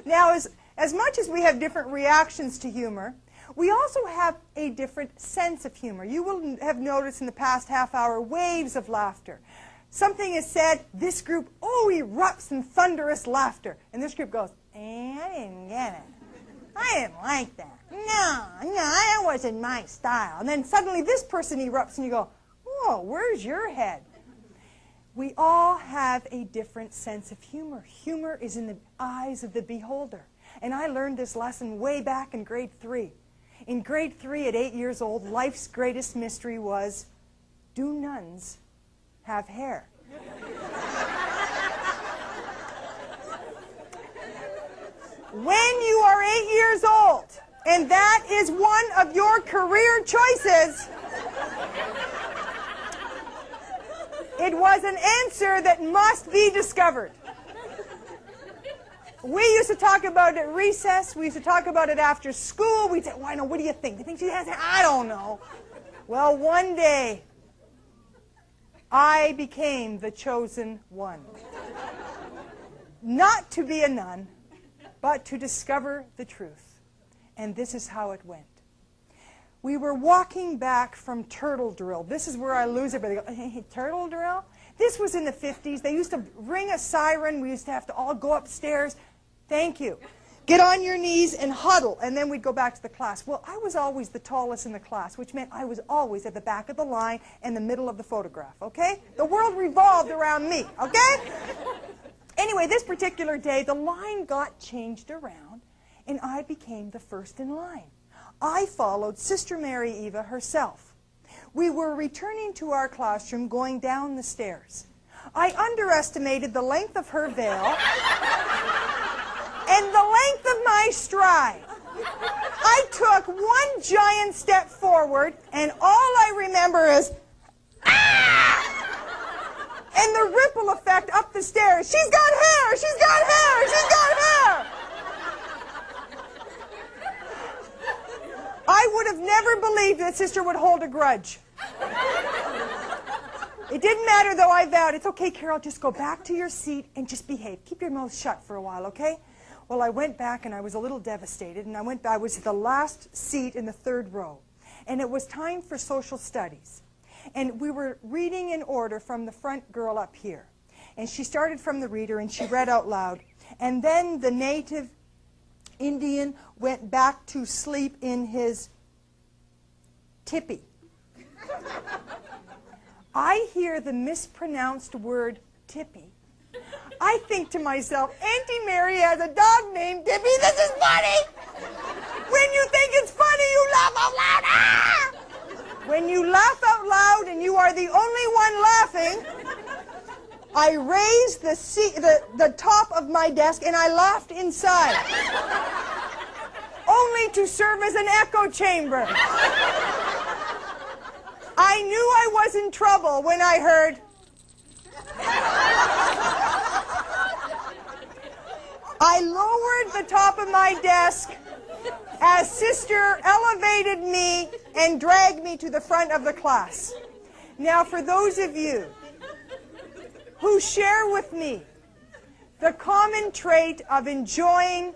Now, as much as we have different reactions to humor, we also have a different sense of humor. You will have noticed in the past half hour waves of laughter. Something is said, this group, erupts in thunderous laughter. And this group goes, I didn't get it. I didn't like that. No, that wasn't my style. And then suddenly this person erupts and you go, whoa, where's your head? We all have a different sense of humor. Humor is in the eyes of the beholder. And I learned this lesson way back in grade 3. In grade 3 at 8 years old, life's greatest mystery was, do nuns have hair? When you are 8 years old, and that is one of your career choices, it was an answer that must be discovered. We used to talk about it at recess. We used to talk about it after school. We'd say, why no, what do you think? Do you think she has hair? I don't know. Well, one day, I became the chosen one. Not to be a nun, but to discover the truth. And this is how it went. We were walking back from turtle drill. This is where I lose it. But they go, hey, turtle drill? This was in the 50s. They used to ring a siren. We used to have to all go upstairs. Thank you. Get on your knees and huddle. And then we'd go back to the class. Well, I was always the tallest in the class, which meant I was always at the back of the line and the middle of the photograph, okay? The world revolved around me, okay? Anyway, this particular day, the line got changed around, and I became the first in line. I followed Sister Mary Eva herself. We were returning to our classroom, going down the stairs. I underestimated the length of her veil and the length of my stride. I took one giant step forward, and all I remember is, ah! And the ripple effect up the stairs. She's got hair! She's got hair! She's got hair! I would have never believed that Sister would hold a grudge. It didn't matter, though. I vowed, it's okay, Carol, just go back to your seat and just behave. Keep your mouth shut for a while, okay? Well, I went back, and I was a little devastated, and I was at the last seat in the third row. And it was time for social studies. And we were reading in order from the front girl up here. And she started from the reader, and she read out loud. And then the native Indian went back to sleep in his tippy. I hear the mispronounced word tippy. I think to myself, Auntie Mary has a dog named Tippy. This is funny. When you think it's funny, you laugh out loud. Ah! When you laugh out loud and you are the only one laughing, I raised the top of my desk and I laughed inside, only to serve as an echo chamber. I knew I was in trouble when I heard, I lowered the top of my desk as Sister elevated me and dragged me to the front of the class. Now, for those of you who share with me the common trait of enjoying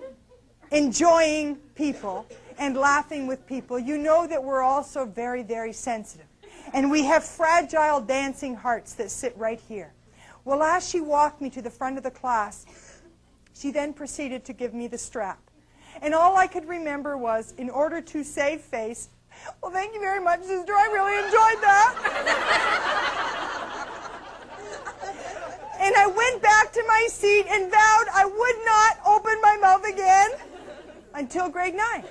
people and laughing with people, you know that we're also very, very sensitive. And we have fragile dancing hearts that sit right here. Well, as she walked me to the front of the class, she then proceeded to give me the strap. And all I could remember was, in order to save face, well, thank you very much, Sister, I really enjoyed that. And I went back to my seat and vowed I would not open my mouth again until grade 9.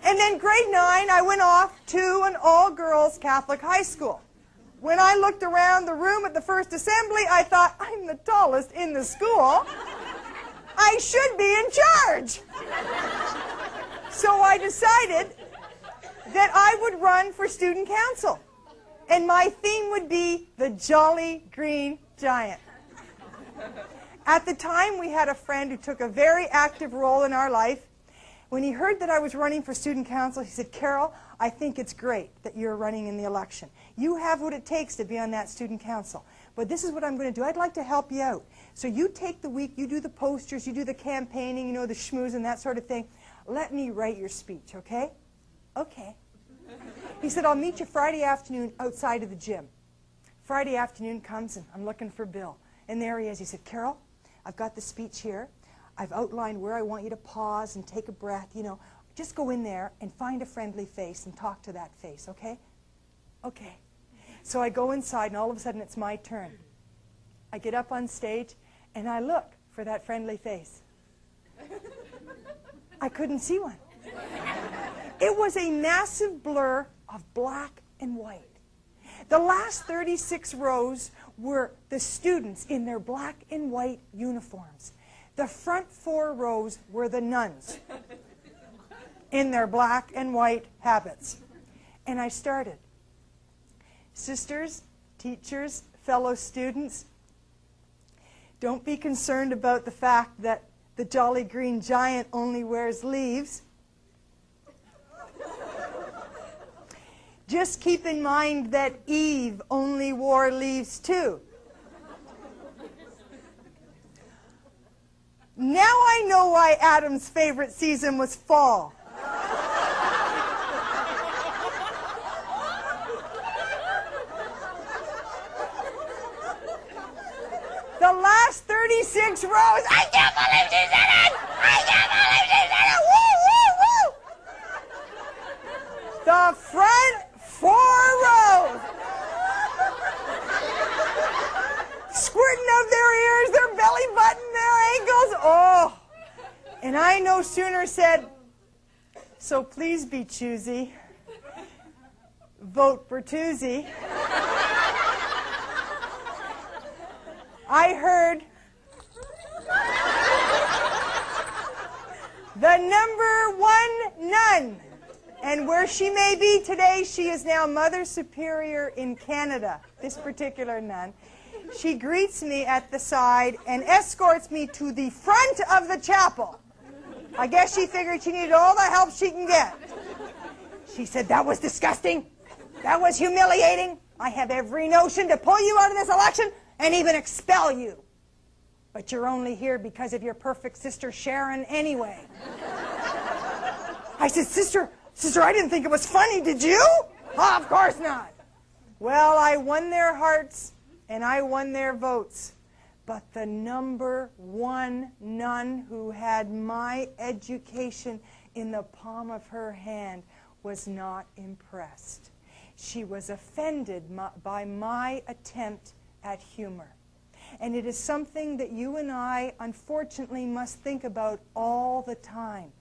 And then grade 9, I went off to an all-girls Catholic high school. When I looked around the room at the first assembly, I thought, I'm the tallest in the school. I should be in charge. So I decided that I would run for student council. And my theme would be the Jolly Green Giant. At the time, we had a friend who took a very active role in our life. When he heard that I was running for student council, he said, Carol, I think it's great that you're running in the election. You have what it takes to be on that student council. but this is what I'm going to do. I'd like to help you out. So you take the week, you do the posters, you do the campaigning, you know, the schmooze and that sort of thing. Let me write your speech, okay? Okay. He said, I'll meet you Friday afternoon outside of the gym. Friday afternoon comes, and I'm looking for Bill. And there he is. He said, Carol, I've got the speech here. I've outlined where I want you to pause and take a breath. You know, just go in there and find a friendly face and talk to that face, okay? Okay. So I go inside, and all of a sudden it's my turn. I get up on stage, and I look for that friendly face. I couldn't see one. It was a massive blur of black and white. The last 36 rows were the students in their black and white uniforms. The front 4 rows were the nuns in their black and white habits. And I started. Sisters, teachers, fellow students, don't be concerned about the fact that the Jolly Green Giant only wears leaves. Just keep in mind that Eve only wore leaves too. Now I know why Adam's favorite season was fall. The last 36 rows, I can't believe she said it! I can't believe she said it! Woo, woo, woo! The front 4 rows, squirting of their ears, their belly button, their ankles, oh! And I no sooner said, so please be choosy, vote for Bertuzzi. I heard the #1 nun. And where she may be today, she is now Mother Superior in Canada, this particular nun. She greets me at the side and escorts me to the front of the chapel. I guess she figured she needed all the help she can get. She said, that was disgusting. That was humiliating. I have every notion to pull you out of this election and even expel you. But you're only here because of your perfect sister Sharon anyway. I said, Sister, I didn't think it was funny, did you? Oh, of course not. Well, I won their hearts and I won their votes. But the #1 nun who had my education in the palm of her hand was not impressed. She was offended by my attempt at humor. And it is something that you and I, unfortunately, must think about all the time.